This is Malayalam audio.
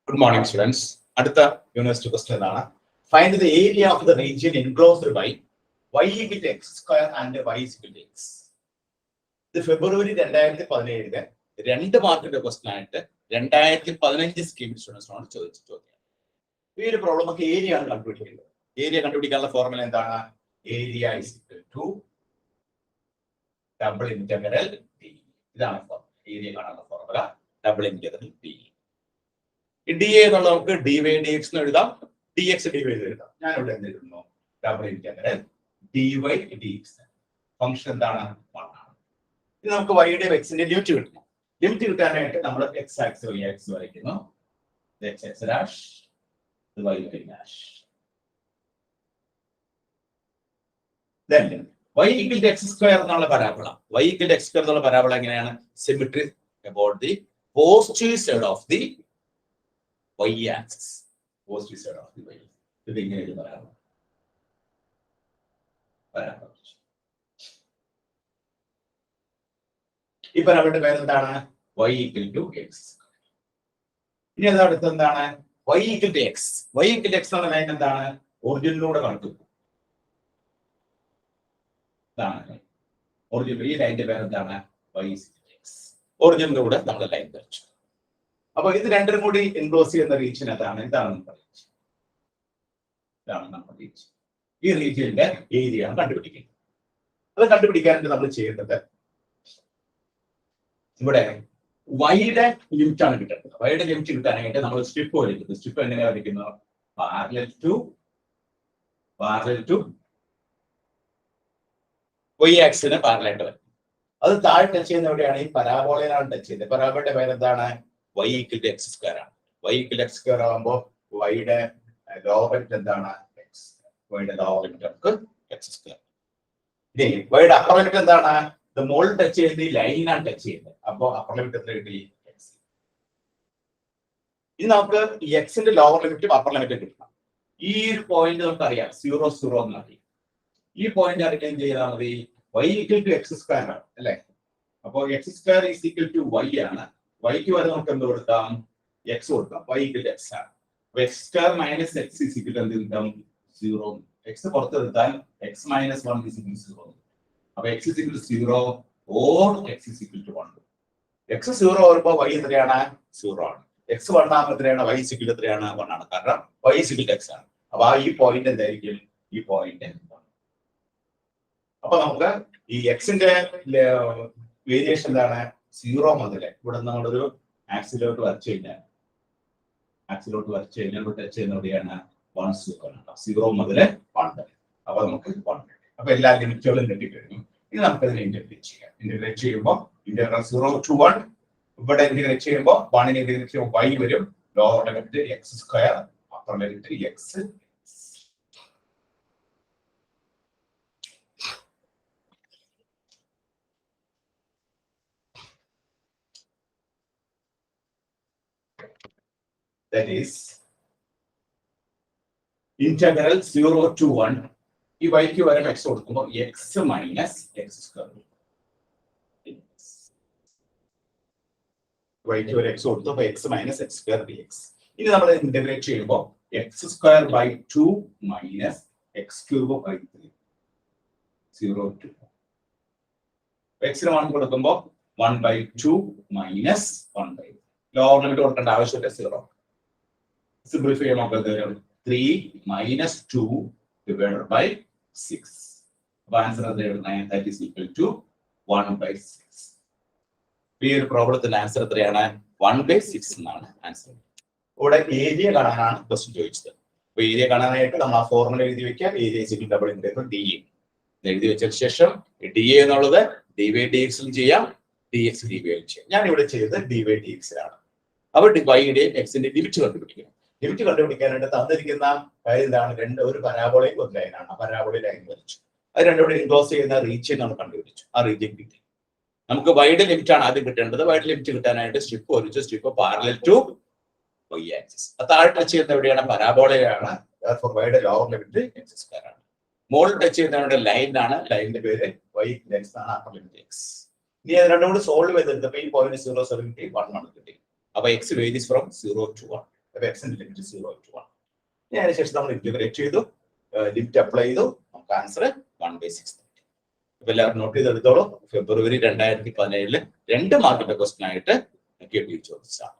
Good morning, students. അടുത്ത യൂണിവേഴ്സിറ്റി ക്വസ്റ്റ്യൻ ആണ്. Find the area of the region enclosed by y equal to x square and y is equal to x. ഇത് ഫെബ്രുവരി 2017 രണ്ട് മാർക്കിന്റെ ക്വസ്റ്റ്യൻ ആയിട്ട് 2015 സ്കീം സ്റ്റുഡൻസിനോട് ചോദിച്ച ചോദ്യം. ഈ ഒരു പ്രോബ്ലം നമുക്ക് ഏരിയ ആണ് കണ്ടുപിടിക്കേണ്ടത്. ഏരിയ കണ്ടുപിടിക്കാനുള്ള ഫോർമുല എന്താണ്? Area is equal to double integral d. ഇതാണ് ഫോർമുല. ഏരിയ കാണാനുള്ള formula double integral d. D എന്നുള്ളത് നമുക്ക് ഡി വൈ ഡി എക്സ് എന്ന് എഴുതാം, ഡി എക്സ് ഡി വൈ എഴുതാം. ഞാൻ ഇവിടെ എന്ത് എഴുതുന്നു? Double integral d y d x. Function എന്താണ്? 1 ആണ്. ഇത് നമുക്ക് വൈയുടെ എക്സിന്റെ ലിമിറ്റ് കിട്ടണം. ലിമിറ്റ് കിട്ടാനായിട്ട് നമ്മൾ എക്സ് ആക്സ് വൈ ആക്സ് വരയ്ക്കുന്നു. X x dash y y dash. Then y equal to x square എന്നുള്ള parabola. y equal to x square എന്നുള്ള പരാബോള എങ്ങനെയാണ്? Symmetry about the positive side of the y axis. Positive side of the y. ഇത് ഇങ്ങനെ ഒരു പരാബോള. ഈ പരാബോളയുടെ പേര് എന്താണ്? y equal to x. ഇനി അത് അടുത്ത് എന്താണ്? y equal to x. y equal to x എന്നുള്ള ലൈൻ എന്താണ്? ഒറിജിനിലൂടെ കണ്ടു. ഒറിജിൻ ഈ ലൈനിന്റെ പേര് എന്താണ്? y is equal to x. ഒറിജിനിലൂടെ നമ്മൾ ലൈൻ വരച്ചു. അപ്പൊ ഇത് രണ്ടും കൂടി എൻക്ലോസ് ചെയ്യുന്ന റീജിയൻ അതാണ്. ഇതാണ് നമ്മുടെ റീജിയൻ. ഈ റീജിയന്റെ ഏരിയ ആണ് കണ്ടുപിടിക്കുന്നത്. അത് കണ്ടുപിടിക്കാനായിട്ട് നമ്മൾ ചെയ്യുന്നത് ഇവിടെ വൈയുടെ ലിമിറ്റ് ആണ് കിട്ടുന്നത്. വൈയുടെ ലിമിറ്റ് കിട്ടാനായിട്ട് നമ്മൾ സ്ട്രിപ്പ് വരയ്ക്കുന്നത്. സ്ട്രിപ്പ് എങ്ങനെയാണ് വരയ്ക്കുന്നത്? പാരലൽ ടു y ആക്സിന് പാരലൽ വരും. അത് താഴെ ടച്ച് ചെയ്യുന്ന എവിടെയാണ്? ഈ പരാബോളയിലാണ് ടച്ച് ചെയ്യുന്നത്. പരാബോളയുടെ പേര് എന്താണ്? y equal to x square ആണ്. y equal to x square ആകുമ്പോൾ വൈയുടെ ലോവർ ലിമിറ്റ് എന്താണ്? x. വൈയുടെ ലോവർ ലിമിറ്റ് നമുക്ക് x square. ഇനി വൈയുടെ അപ്പർ ലിമിറ്റ് എന്താണ്? ഇത് മുകളിൽ ടച്ച് ചെയ്യുന്നത് ഈ ലൈനാണ് ടച്ച് ചെയ്യുന്നത്. അപ്പോൾ അപ്പർ ലിമിറ്റ് എത്ര കിട്ടി? x. ഇനി നമുക്ക് ഈ എക്സിന്റെ ലോവർ ലിമിറ്റും അപ്പർ ലിമിറ്റും കിട്ടണം. ഈ ഒരു പോയിന്റ് നമുക്ക് അറിയാം 0 0 എന്ന് അറിയാം. ഈ പോയിന്റ് അറിയാൻ ചെയ്താൽ മതി y equal to x square ആണ് അല്ലെ? അപ്പോൾ x square is equal to y ആണ്. yക്ക് വരെ നമുക്ക് എന്ത് കൊടുക്കാം? x കൊടുക്കാം. y equal to x ആണ്. അപ്പോൾ x square minus x is equal to എന്ത് കിട്ടും? 0. x പുറത്തെടുത്താൽ x minus 1 is equal to 0. അപ്പോൾ x is equal to 0 or x is equal to 1. x 0 ആവുമ്പോൾ y എത്രയാണ്? 0 ആണ്. x 1 ആകുമ്പോൾ എത്രയാണ്? y is equal to എത്രയാണ്? 1 ആണ്. കാരണം y is equal to x ആണ്. അപ്പോൾ ഈ പോയിന്റ് എന്തായിരിക്കും? ഈ പോയിന്റ്. അപ്പൊ നമുക്ക് ഈ എക്സിന്റെ വേരിയേഷൻ എന്താണ്? 0 മുതൽ ഇവിടെ നമ്മളൊരു ആക്സിലോട്ട് വരച്ചു കഴിഞ്ഞാൽ ടച്ച് ചെയ്യുന്ന എവിടെയാണ്? 1 0 മുതൽ 1 വരെ. അപ്പൊ നമുക്ക് 1. അപ്പൊ എല്ലാ ലിമിറ്റുകളും കിട്ടിക്കഴിഞ്ഞു. ഇനി നമുക്കതിനെ ഇന്റഗ്രേറ്റ് ചെയ്യാം. ഇന്റഗ്രേറ്റ് ചെയ്യുമ്പോൾ ഇന്റഗ്രൽ 0 to 1 ഇവിടെ ഇന്റഗ്രേറ്റ് ചെയ്യുമ്പോൾ 1 ഇന്റഗ്രേറ്റ് ചെയ്യുമ്പോൾ y വരും. Lower limit x square, upper limit x. That is integral 0 to 1. ഈ yക്ക് വരെ x കൊടുക്കുമ്പോൾ x minus x square. yക്ക് വരെ x കൊടുത്തപ്പോൾ x minus x square dx. ഇനി നമ്മൾ ഇന്റഗ്രേറ്റ് ചെയ്യുമ്പോൾ x square by 2 minus x cube by 3. 0 to x ന് 1 കൊടുക്കുമ്പോൾ 1 by 2 minus 1 by 3. Lower limit കൊടുക്കേണ്ട ആവശ്യമില്ല. 0. സിംപ്ലിഫൈ ചെയ്യുമ്പോൾ 3 minus 2 divided by 6. അപ്പോൾ ആൻസർ എത്രയാണ്? That is equal to 1 by 6. ഈ ഒരു പ്രോബ്ലത്തിന്റെ ആൻസർ എത്രയാണ്? 1 by 6 എന്നാണ് ആൻസർ. ഇവിടെ ഏരിയ കാണാനാണ് ക്വസ്റ്റ്യൻ ചോദിച്ചത്. അപ്പോൾ ഏരിയ കാണാനായിട്ട് നമ്മൾ ആ ഫോർമുല എഴുതി വെക്കുക. Area is equal to double integral D A എഴുതി വെച്ചതിന് ശേഷം ഡി എ എന്നുള്ളത് ഡി വൈ ഡി എക്സിലും ചെയ്യാം, ഡി എക്സ് ഡി വൈ ചെയ്യാം. ഞാൻ ഇവിടെ ചെയ്തത് ഡി വൈ ഡി എക്സിലാണ്. അപ്പോൾ വൈയുടെയും എക്സിന്റെ ലിമിറ്റ് കണ്ടുപിടിക്കണം. ലിമിറ്റ് കണ്ടുപിടിക്കാനായിട്ട് തന്നിരിക്കുന്ന കാര്യം എന്താണ്? ഒരു പരാബോളയും ഒരു ലൈനാണ്. ആ പരാബോളയിൽ ലൈൻ വരച്ചു. അത് രണ്ടും കൂടി എൻക്ലോസ് ചെയ്യുന്ന റീജിയൻ നമ്മൾ കണ്ടുപിടിച്ചു. ആ റീജിയൻ കിട്ടി. നമുക്ക് വൈഡ് ലിമിറ്റ് ആണ് ആദ്യം കിട്ടേണ്ടത്. വൈഡ് ലിമിറ്റ് കിട്ടാനായിട്ട് സ്ട്രിപ്പ് വരച്ചു. Strip parallel to y axis. അത് താഴെ ടച്ച് ചെയ്യുന്ന എവിടെയാണ്? പരാബോളയാണ്. വൈഡ് ലോവർ ലിമിറ്റ് x സ്ക്വയർ ആണ്. മുകളിൽ ടച്ച് ചെയ്യുന്നവരുടെ ലൈനാണ്. ലൈനിന്റെ പേര് y x ആണ്. Upper limit x. ഇനി അത് രണ്ടും കൂടി സോൾവ് ചെയ്തെടുത്തപ്പോൾ ഈ പോയിന്റ് 0 7 1 കിട്ടി. അപ്പോൾ x varies from 0 to 1. അപ്പൊ എക്സിന്റെ ലിമിറ്റ് 0 to 1. ഇനി അതിനുശേഷം നമ്മൾ ഇന്റഗ്രേറ്റ് ചെയ്തു, ലിമിറ്റ് അപ്ലൈ ചെയ്തു, നമുക്ക് ആൻസർ 1/6. ഇപ്പൊ എല്ലാവരും നോട്ട് ചെയ്തെടുത്തോളൂ. ഫെബ്രുവരി 2017 2 മാർക്കിന്റെ ക്വസ്റ്റൻ ആയിട്ട് QUESTION ചോദിച്ചതാണ്.